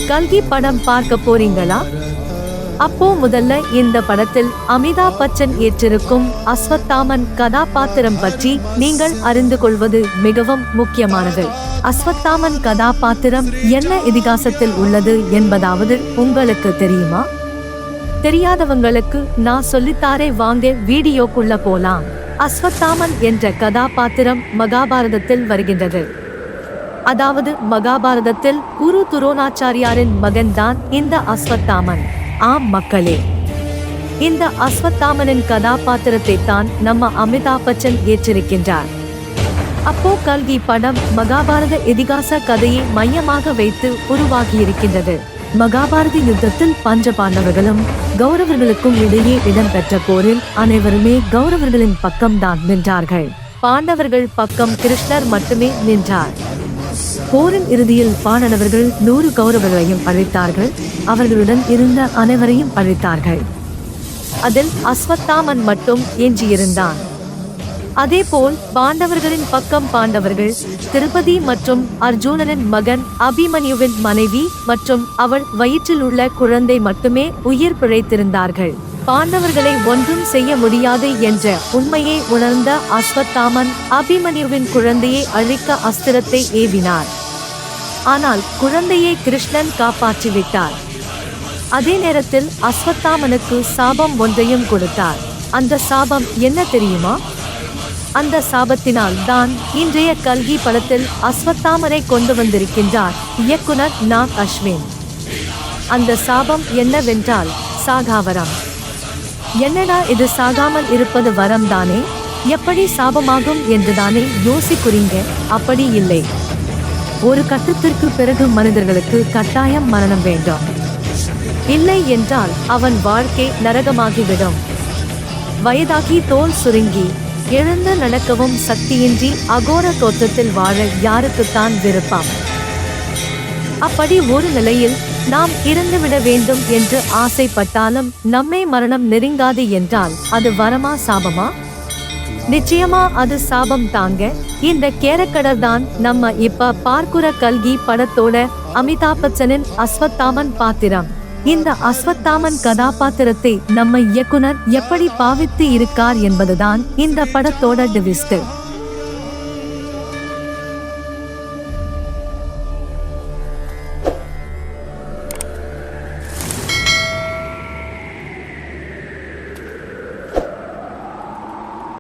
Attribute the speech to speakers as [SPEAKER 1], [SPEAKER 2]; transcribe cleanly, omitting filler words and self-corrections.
[SPEAKER 1] கல்கி படம் பார்க்க போறீங்களா? அப்போ முதல்ல இந்த படத்தில் அமிதாப் பச்சன் ஏற்றிருக்கும் அஸ்வத்தாமன் கதாபாத்திரம் பற்றி நீங்கள் அறிந்து கொள்வது மிகவும் முக்கியமானது. அஸ்வத்தாமன் கதாபாத்திரம் என்ன இதிகாசத்தில் உள்ளது என்பதாவது உங்களுக்கு தெரியுமா? தெரியாதவங்களுக்கு நான் சொல்லித்தாரே, வாங்க வீடியோக்குள்ள போலாம். அஸ்வத்தாமன் என்ற கதாபாத்திரம் மகாபாரதத்தில் வருகின்றது. அதாவது மகாபாரதத்தில் குரு துரோணாச்சாரியாரின் மகன்தான் இந்த அஸ்வத்தாமன். ஆம் மக்களே, இந்த அஸ்வத்தாமனின் கதாபாத்திரத்தை தான் நம்ம அமிதாப் பச்சன் ஏற்றிருக்கின்றார். அப்போ கல்கி படம் மகாபாரத இதிகாச கதையை மையமாக வைத்து உருவாகியிருக்கின்றது. மகாபாரத யுத்தத்தில் பஞ்ச பாண்டவர்களும் கௌரவர்களுக்கும் இடையே இடம்பெற்ற போரில் அனைவருமே கௌரவர்களின் பக்கம்தான் நின்றார்கள். பாண்டவர்கள் பக்கம் கிருஷ்ணர் மட்டுமே நின்றார். போரின் இறுதியில் பாண்டவர்கள் 100 கௌரவர்களையும் அழித்தார்கள். அவர்களுடன் இருந்த அனைவரையும் அழித்தார்கள். அதில் அஸ்வத்தாமன் மட்டும் எஞ்சியிருந்தான். அதேபோல் பாண்டவர்களின் பக்கம் பாண்டவர்கள் திரௌபதி மற்றும் அர்ஜுனனின் மகன் அபிமன்யுவின் மனைவி மற்றும் அவள் வயிற்றில் உள்ள குழந்தை மட்டுமே உயிர் பிழைத்திருந்தார்கள். பாண்டவர்களை ஒன்றும் செய்ய முடியாது என்ற உண்மையை உணர்ந்த அஸ்வத்தாமன் அபிமன்யுவின் குழந்தையை அழிக்க அஸ்திரத்தை ஏவினார். ஆனால் குழந்தையை கிருஷ்ணன் காப்பாற்றிவிட்டார். அதே நேரத்தில் அஸ்வத்தாமனுக்கு சாபம் ஒன்றையும் கொடுத்தார். அந்த சாபம் என்ன தெரியுமா? அந்த சாபத்தினால் தான் இன்றைய கல்கி படத்தில் அஸ்வத்தாமனை கொண்டு வந்திருக்கின்றார் இயக்குனர் நாக் அஸ்வின். அந்த சாபம் என்னவென்றால் சாகாவரம். என்னடா இது, சாகாமல் இருப்பது வரம் தானே, எப்படி சாபமாகும் என்றுதானே யோசிக்கிறீங்க? அப்படி இல்லை. ஒரு கட்டத்திற்கு பிறகு மனிதர்களுக்கு கட்டாயம் மரணம் வேண்டும். இல்லை என்றால் அவன் வாழ்க்கை நரகமாகிவிடும். வயதாகி தோல் சுருங்கி எழுந்து நடக்கவும் சக்தியின்றி அகோர தோற்றத்தில் வாழ யாருக்குத்தான் விருப்பம்? அப்படி ஒரு நிலையில் நாம் இறந்துவிட வேண்டும் என்று ஆசைப்பட்டாலும் நம்மை மரணம் நெருங்காது என்றால் அது வரமா சாபமா? நிச்சயமா அது சாபம் தாங்க. இந்த கேரக்டர் தான் நம்ம இப்ப பார்க்குற கல்கி படத்தோட அமிதாப் பச்சனின் அஸ்வத்தாமன் பாத்திரம். இந்த அஸ்வத்தாமன் கதாபாத்திரத்தை நம்ம இயக்குனர் எப்படி பாவித்து இருக்கார் என்பதுதான் இந்த படத்தோட ட்விஸ்ட்.